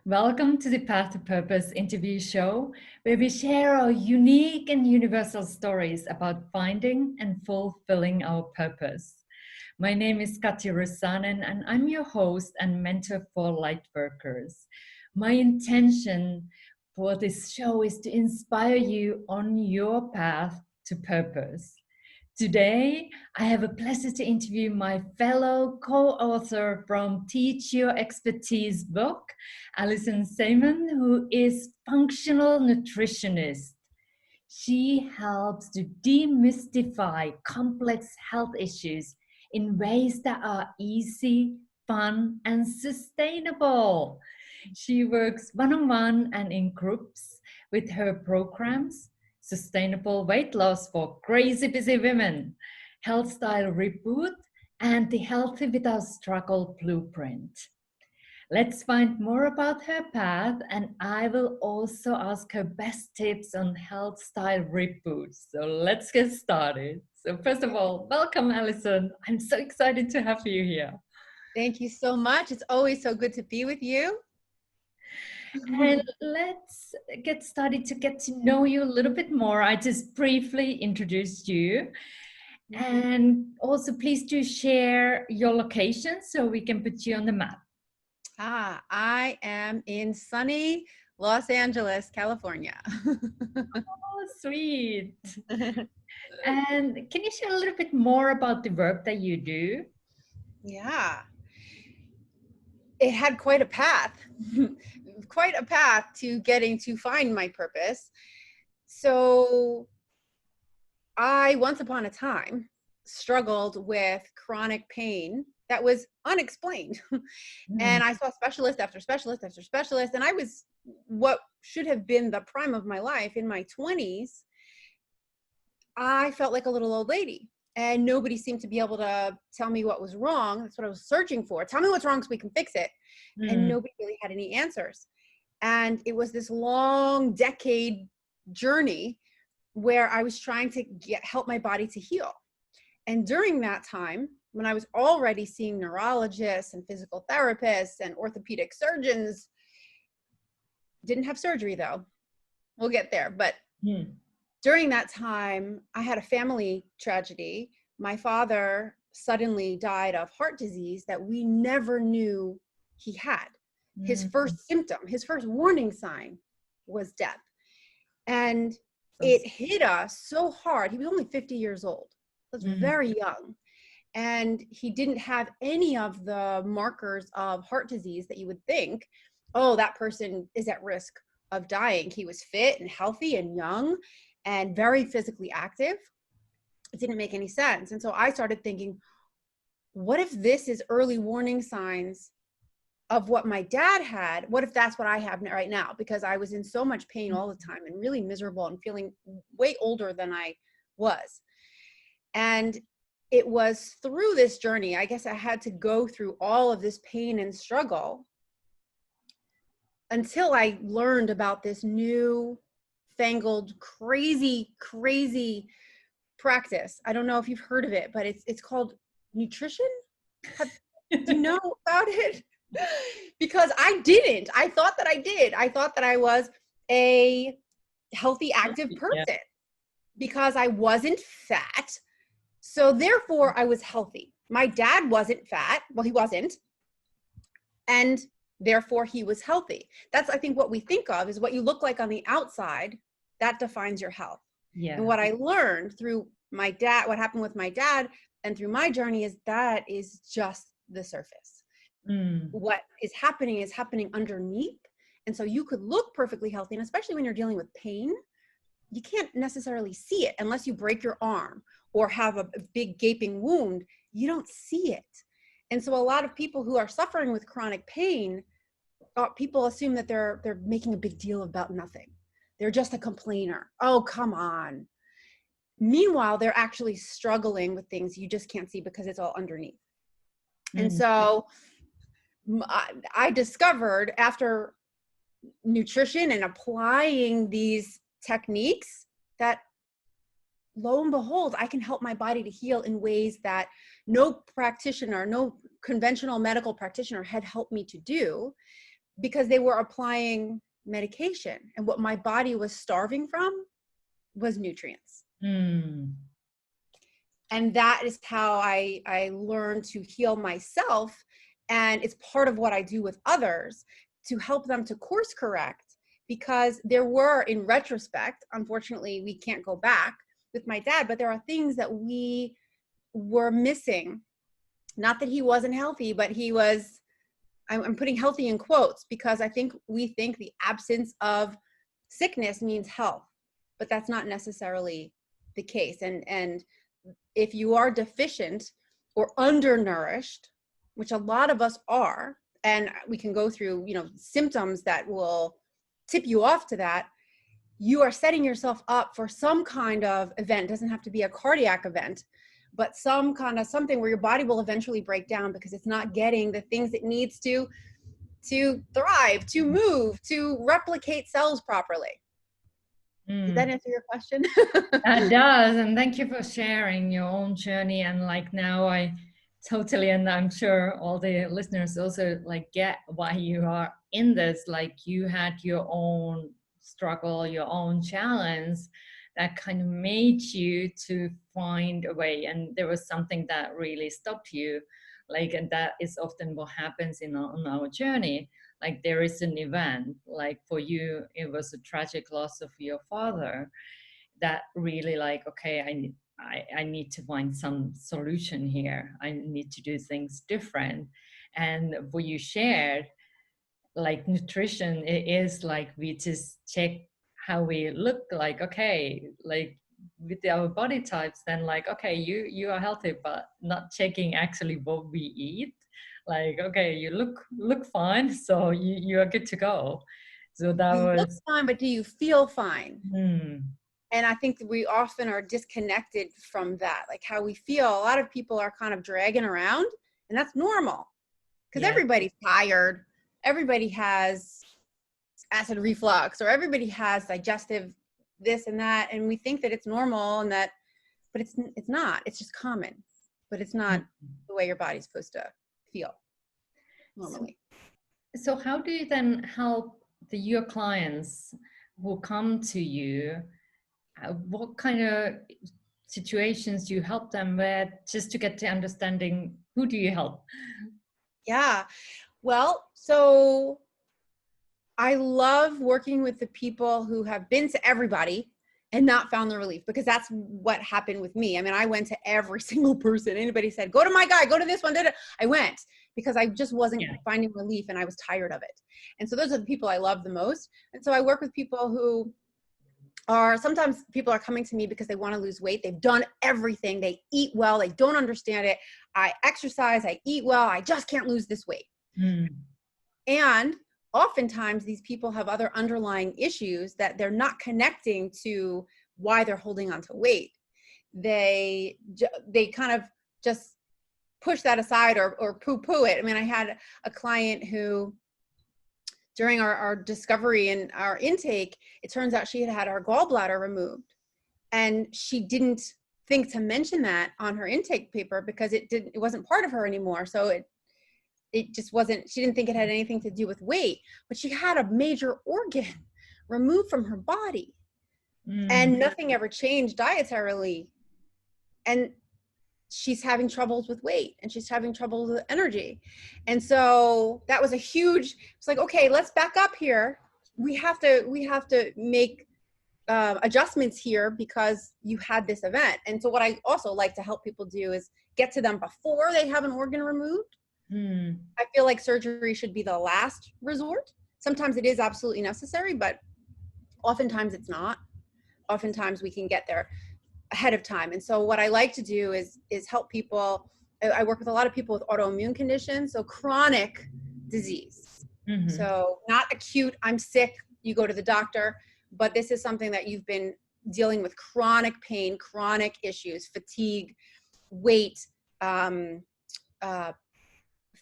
Welcome to the Path to Purpose interview show, where we share our unique and universal stories about finding and fulfilling our purpose. My name is Katja and I'm your host and mentor for Lightworkers. My intention for this show is to inspire you on your path to purpose. Today, I have a pleasure to interview my fellow co-author from Teach Your Expertise book, Allison Samon, who is functional nutritionist. She helps to demystify complex health issues in ways that are easy, fun, and sustainable. She works one-on-one and in groups with her programs, Sustainable Weight Loss for Crazy Busy Women, Healthstyle Reboot, and the Healthy Without Struggle Blueprint. Let's find more about her path, and I will also ask her best tips on Healthstyle Reboot. So let's get started. So first of all, welcome, Allison. I'm so excited to have you here. Thank you so much. It's always so good to be with you. And let's get started to get to know you a little bit more. I just briefly introduced you. And also, please do share your location so we can put you on the map. I am in sunny Los Angeles, California. Oh, sweet. And can you share a little bit more about the work that you do? Yeah. It had quite a path, to getting to find my purpose. So I, once upon a time, struggled with chronic pain that was unexplained. And I saw specialist after specialist after specialist. And I was what should have been the prime of my life in my 20s. I felt like a little old lady. And nobody seemed to be able to tell me what was wrong. That's what I was searching for. Tell me what's wrong so we can fix it. And nobody really had any answers. And it was this long decade journey where I was trying to help my body to heal. And during that time, when I was already seeing neurologists and physical therapists and orthopedic surgeons, didn't have surgery though. We'll get there. But during that time, I had a family tragedy. My father suddenly died of heart disease that we never knew he had. His first symptom, his first warning sign was death. And it hit us so hard. He was only 50 years old. That's very young. And he didn't have any of the markers of heart disease that you would think, oh, that person is at risk of dying. He was fit and healthy and young and very physically active. It didn't make any sense. And so I started thinking, what if this is early warning signs of what my dad had? What if that's what I have right now? Because I was in so much pain all the time and really miserable and feeling way older than I was. And it was through this journey, I guess I had to go through all of this pain and struggle until I learned about this new fangled, crazy practice. I don't know if you've heard of it, but it's called nutrition. Do you know about it? Because I didn't. I thought that I did. I thought that I was a healthy, active person because I wasn't fat. So therefore I was healthy. My dad wasn't fat. Well, he wasn't. And therefore he was healthy. That's, I think, what we think of is what you look like on the outside. That defines your health. Yeah. And what I learned through my dad, what happened with my dad and through my journey is that is just the surface. What is happening underneath. And so you could look perfectly healthy. And especially when you're dealing with pain, you can't necessarily see it unless you break your arm or have a big gaping wound. You don't see it. And so a lot of people who are suffering with chronic pain, people assume that they're making a big deal about nothing. They're just a complainer. Oh, come on. Meanwhile, they're actually struggling with things you just can't see because it's all underneath. And so I discovered after nutrition and applying these techniques that lo and behold, I can help my body to heal in ways that no practitioner, no conventional medical practitioner had helped me to do. because they were applying medication, and what my body was starving from was nutrients. And that is how I learned to heal myself. And it's part of what I do with others to help them to course correct, because there were, in retrospect, unfortunately, we can't go back with my dad, but there are things that we were missing. Not that he wasn't healthy, but he was, I'm putting healthy in quotes, because I think we think the absence of sickness means health, but that's not necessarily the case. And if you are deficient or undernourished, which a lot of us are, and we can go through, symptoms that will tip you off to that, you are setting yourself up for some kind of event. It doesn't have to be a cardiac event, but some kind of something where your body will eventually break down because it's not getting the things it needs to thrive, to move, to replicate cells properly. Does that answer your question? It does. And thank you for sharing your own journey. And like now I totally, and I'm sure all the listeners also like get why you are in this. Like you had your own struggle, your own challenge that kind of made you to find a way. And there was something that really stopped you. Like, and that is often what happens on our journey. Like there is an event, like for you, it was a tragic loss of your father that really like, okay, I need to find some solution here. I need to do things different. And what you shared, like nutrition, it is like we just check how we look, like, okay, like with our body types, then like, okay, you are healthy, but not checking actually what we eat. Like, okay, you look fine, so you are good to go. So that You look was fine, but do you feel fine? And I think that we often are disconnected from that, like how we feel. A lot of people are kind of dragging around, and that's normal because everybody's tired. Everybody has acid reflux, or everybody has digestive this and that. And we think that it's normal and that, but it's not. It's just common, but it's not the way your body's supposed to feel normally. So how do you then help your clients who come to you? What kind of situations do you help them with, just to get to understanding who do you help? Yeah. Well, so I love working with the people who have been to everybody and not found the relief, because that's what happened with me. I mean, I went to every single person. Anybody said, go to my guy, go to this one. I went because I just wasn't finding relief and I was tired of it. And so those are the people I love the most. And so I work with people who are, sometimes people are coming to me because they want to lose weight. They've done everything. They eat well. They don't understand it. I exercise, I eat well. I just can't lose this weight. And oftentimes these people have other underlying issues that they're not connecting to why they're holding on to weight. They kind of just push that aside or poo-poo it. I mean, I had a client who, during our discovery and our intake, it turns out she had her gallbladder removed, and she didn't think to mention that on her intake paper because it wasn't part of her anymore. So it just wasn't, she didn't think it had anything to do with weight, but she had a major organ removed from her body and nothing ever changed dietarily. And she's having troubles with weight, and she's having trouble with energy. And so that was a huge, it's like, okay, let's back up here. We have to make adjustments here because you had this event. And so what I also like to help people do is get to them before they have an organ removed. I feel like surgery should be the last resort. Sometimes it is absolutely necessary, but oftentimes it's not. Oftentimes we can get there ahead of time. And so what I like to do is help people. I work with a lot of people with autoimmune conditions, so chronic disease. So not acute, I'm sick, you go to the doctor, but this is something that you've been dealing with: chronic pain, chronic issues, fatigue, weight,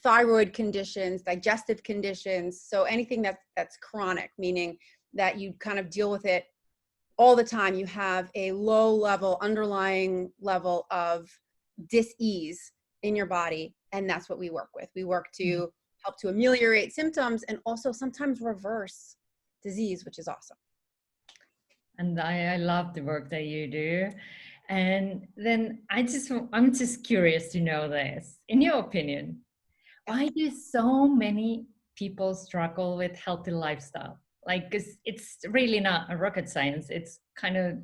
thyroid conditions, digestive conditions. So anything that's chronic, meaning that you kind of deal with it all the time. You have a low level, underlying level of dis-ease in your body. And that's what we work with. We work to help to ameliorate symptoms, and also sometimes reverse disease, which is awesome. And I love the work that you do. And then I'm just curious to know this. In your opinion, why do so many people struggle with healthy lifestyle? Like, 'cause it's really not a rocket science. It's kind of,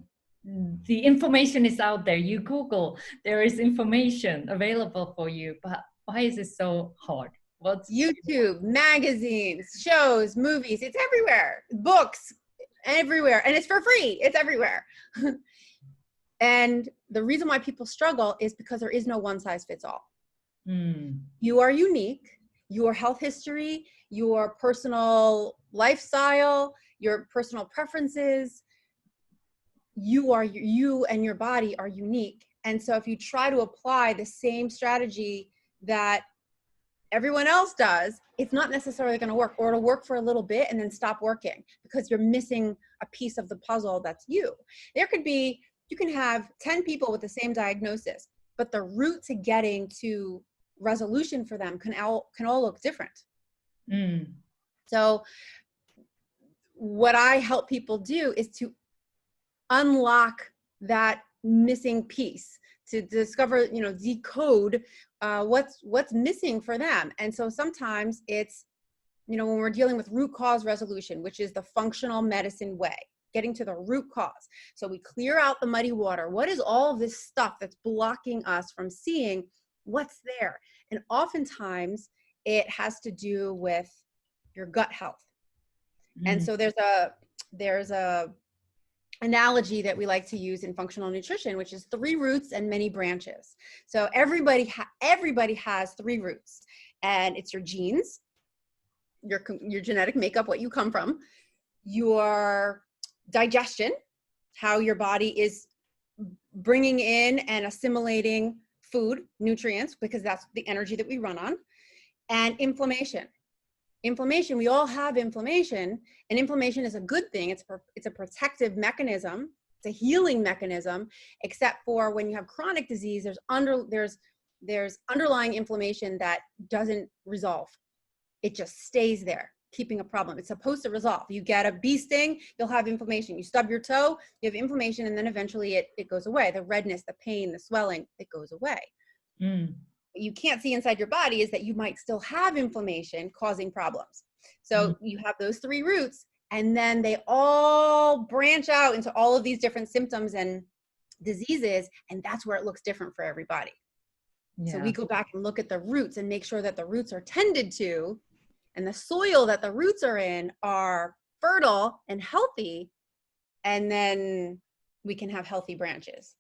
the information is out there. You Google, there is information available for you. But why is it so hard? What's YouTube, magazines, shows, movies, it's everywhere. Books, everywhere. And it's for free. It's everywhere. And the reason why people struggle is because there is no one size fits all. You are unique. Your health history, your personal lifestyle, your personal preferences, you and your body are unique. And so if you try to apply the same strategy that everyone else does, it's not necessarily going to work, or it'll work for a little bit and then stop working because you're missing a piece of the puzzle that's you. You can have 10 people with the same diagnosis, but the route to getting to resolution for them can all look different. So what I help people do is to unlock that missing piece, to discover, decode what's missing for them. And so sometimes it's, when we're dealing with root cause resolution, which is the functional medicine way, getting to the root cause. So we clear out the muddy water. What is all of this stuff that's blocking us from seeing what's there? And oftentimes it has to do with your gut health. And so there's a analogy that we like to use in functional nutrition, which is 3 roots and many branches. So everybody has 3 roots, and it's your genes, your genetic makeup, what you come from, your digestion, how your body is bringing in and assimilating food, nutrients, because that's the energy that we run on, and inflammation. Inflammation, we all have inflammation, and inflammation is a good thing. It's a protective mechanism. It's a healing mechanism, except for when you have chronic disease, there's underlying inflammation that doesn't resolve. It just stays there, keeping a problem. It's supposed to resolve. You get a bee sting, you'll have inflammation. You stub your toe, you have inflammation, and then eventually it goes away. The redness, the pain, the swelling, it goes away. What you can't see inside your body is that you might still have inflammation causing problems. So you have those 3 roots, and then they all branch out into all of these different symptoms and diseases, and that's where it looks different for everybody. Yeah. So we go back and look at the roots and make sure that the roots are tended to, and the soil that the roots are in are fertile and healthy, and then we can have healthy branches.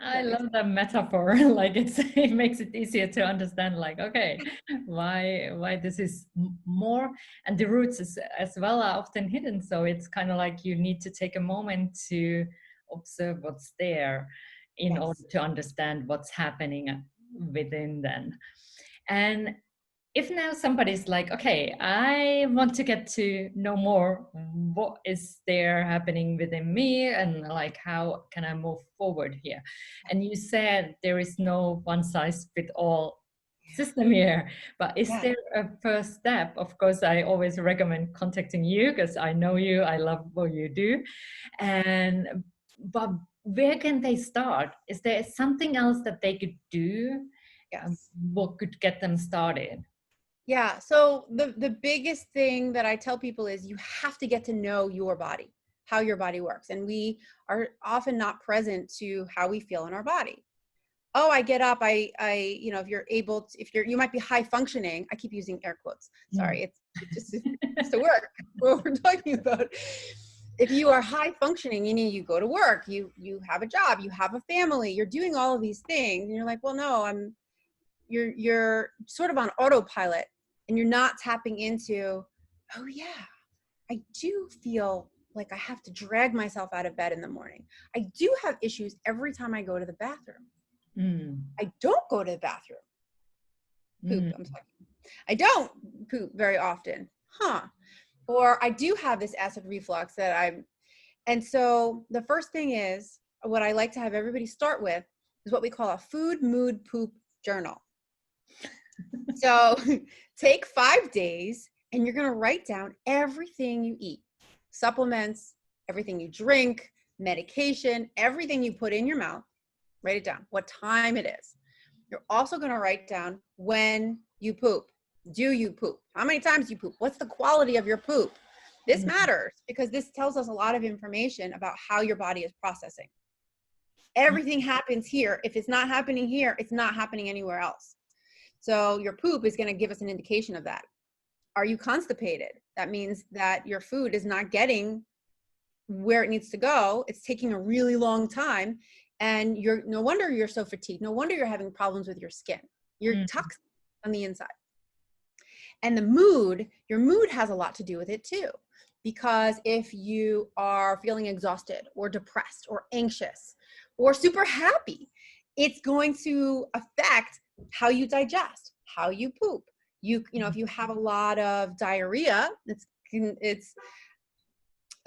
I love that metaphor. Like it makes it easier to understand, like, okay, why this is more, and the roots as well are often hidden. So it's kind of like you need to take a moment to observe what's there in order to understand what's happening within then. And if now somebody's like, okay, I want to get to know more what is there happening within me, and like, how can I move forward here? And you said there is no one size fit all system here, but is there a first step? Of course, I always recommend contacting you because I know you, I love what you do. But where can they start? Is there something else that they could do? What could get them started? Yeah. So the biggest thing that I tell people is you have to get to know your body, how your body works. And we are often not present to how we feel in our body. Oh, I get up. If you're able to, you might be high functioning. I keep using air quotes. Sorry. It's just to work what we're talking about. If you are high functioning, meaning you go to work, you have a job, you have a family, you're doing all of these things. And you're like, well, no, you're sort of on autopilot, and you're not tapping into, oh yeah, I do feel like I have to drag myself out of bed in the morning. I do have issues every time I go to the bathroom. I don't go to the bathroom. I'm sorry. I don't poop very often. Or I do have this acid reflux and so the first thing is, what I like to have everybody start with is what we call a food, mood, poop journal. So take 5 days and you're going to write down everything you eat, supplements, everything you drink, medication, everything you put in your mouth. Write it down, what time it is. You're also going to write down when you poop. Do you poop? How many times you poop? What's the quality of your poop? This matters because this tells us a lot of information about how your body is processing. Everything happens here. If it's not happening here, it's not happening anywhere else. So your poop is going to give us an indication of that. Are you constipated? That means that your food is not getting where it needs to go. It's taking a really long time. And no wonder you're so fatigued. No wonder you're having problems with your skin. You're toxic on the inside. And your mood has a lot to do with it too. Because if you are feeling exhausted or depressed or anxious or super happy, it's going to affect how you digest, how you poop. You know, if you have a lot of diarrhea, it's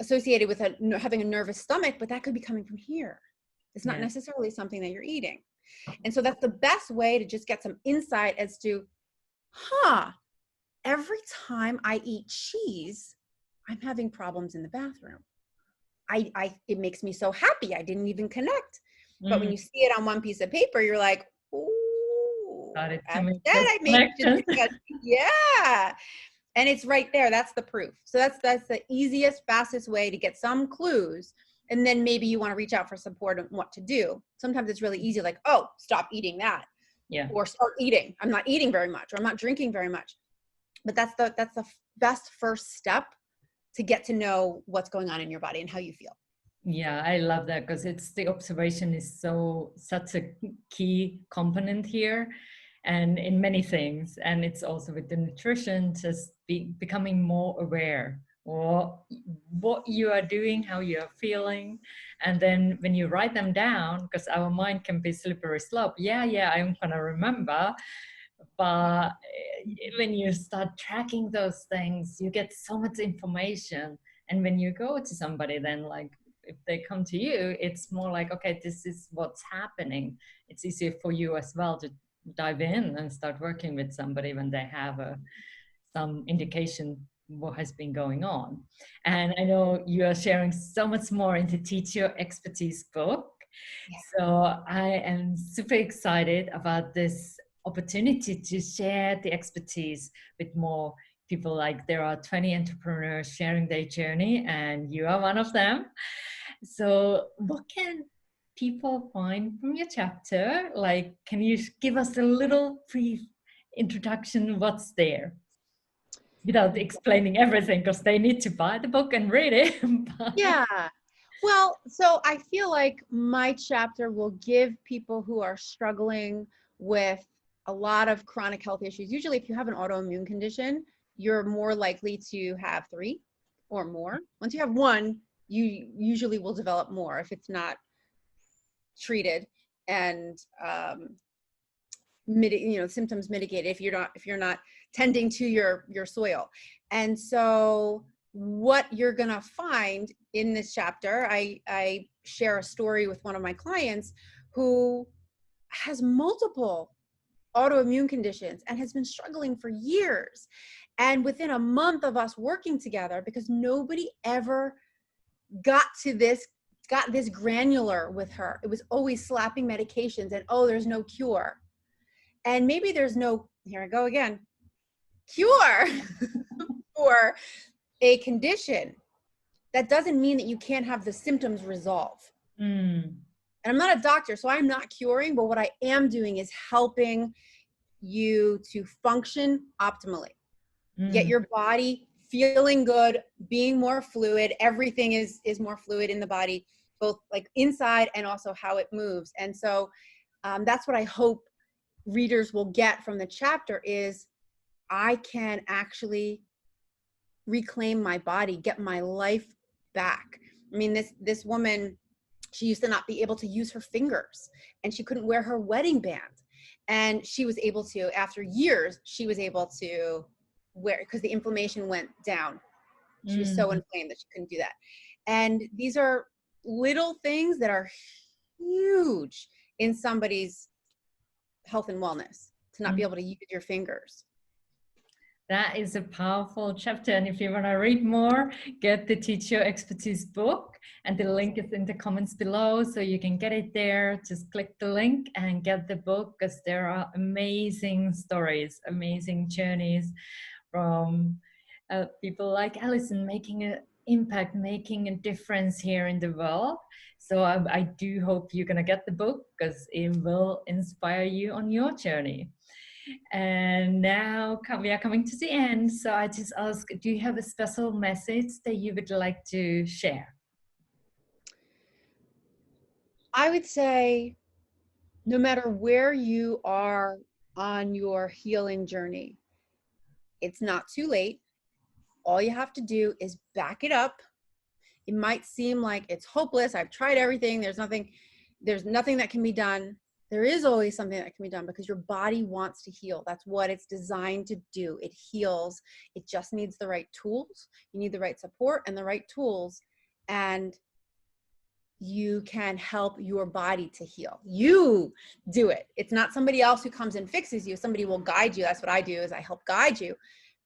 associated with having a nervous stomach, but that could be coming from here. It's not necessarily something that you're eating. And so that's the best way to just get some insight as to, every time I eat cheese, I'm having problems in the bathroom. It makes me so happy. I didn't even connect. But when you see it on one piece of paper, you're like, ooh, yeah. And it's right there. That's the proof. So that's the easiest, fastest way to get some clues. And then maybe you want to reach out for support on what to do. Sometimes it's really easy, like, oh, stop eating that. Yeah. Or start eating. I'm not eating very much, or I'm not drinking very much. But that's the best first step to get to know what's going on in your body and how you feel. Yeah, I love that because the observation is such a key component here, and in many things. And it's also with the nutrition, just becoming more aware or what you are doing, how you are feeling. And then when you write them down, because our mind can be slippery slope. Yeah, I'm gonna remember. But when you start tracking those things, you get so much information. And when you go to somebody, then like if they come to you, it's more like, okay, this is what's happening. It's easier for you as well to dive in and start working with somebody when they have some indication what has been going on. And I know you are sharing so much more in the Teach Your Expertise book. Yeah. So I am super excited about this opportunity to share the expertise with more people. Like there are 20 entrepreneurs sharing their journey, and you are one of them. So what can people find from your chapter? Like, can you give us a little brief introduction? What's there? Without explaining everything, because they need to buy the book and read it. Yeah. Well, so I feel like my chapter will give people who are struggling with a lot of chronic health issues. Usually if you have an autoimmune condition, you're more likely to have 3 or more. Once you have 1, you usually will develop more if it's not treated and symptoms mitigated if you're not tending to your soil. And so what you're gonna find in this chapter, I share a story with one of my clients who has multiple autoimmune conditions and has been struggling for years. And within a month of us working together, because nobody ever got this granular with her, it was always slapping medications and, oh, there's no cure. And maybe there's no, here I go again, cure for a condition. That doesn't mean that you can't have the symptoms resolve. And I'm not a doctor, so I'm not curing, but what I am doing is helping you to function optimally. Get your body feeling good, being more fluid. Everything is more fluid in the body, both like inside and also how it moves. And so that's what I hope readers will get from the chapter is I can actually reclaim my body, get my life back. I mean, this woman, she used to not be able to use her fingers and she couldn't wear her wedding band. And she was able to, after years, she was able to wear, because the inflammation went down. She was so inflamed that she couldn't do that. And these are little things that are huge in somebody's health and wellness. to not be able to use your fingers. That is a powerful chapter. And if you want to read more, get the Teach Your Expertise book. And the link is in the comments below, so you can get it there. Just click the link and get the book, because there are amazing stories, amazing journeys from people like Allison making an impact, making a difference here in the world. So I do hope you're going to get the book, because it will inspire you on your journey. And now we are coming to the end. So I just ask, do you have a special message that you would like to share? I would say, no matter where you are on your healing journey, it's not too late. All you have to do is back it up. It might seem like it's hopeless. I've tried everything. There's nothing that can be done. There is always something that can be done, because your body wants to heal. That's what it's designed to do. It heals. It just needs the right tools. You need the right support and the right tools, and you can help your body to heal. You do it. It's not somebody else who comes and fixes you. Somebody will guide you. That's what I do, is I help guide you.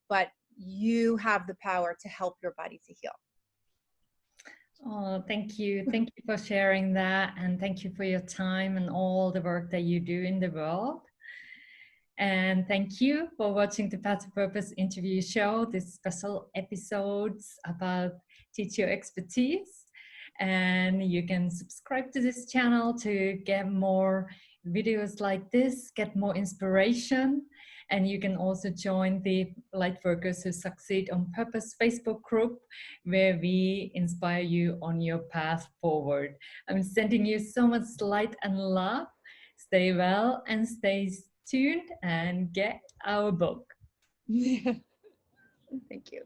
But you have the power to help your body to heal. Oh, thank you. Thank you for sharing that. And thank you for your time and all the work that you do in the world. And thank you for watching the Path to Purpose interview show, this special episodes about Teach Your Expertise. And you can subscribe to this channel to get more videos like this, get more inspiration. And you can also join the Lightworkers Who Succeed on Purpose Facebook group, where we inspire you on your path forward. I'm sending you so much light and love. Stay well and stay tuned and get our book. Thank you.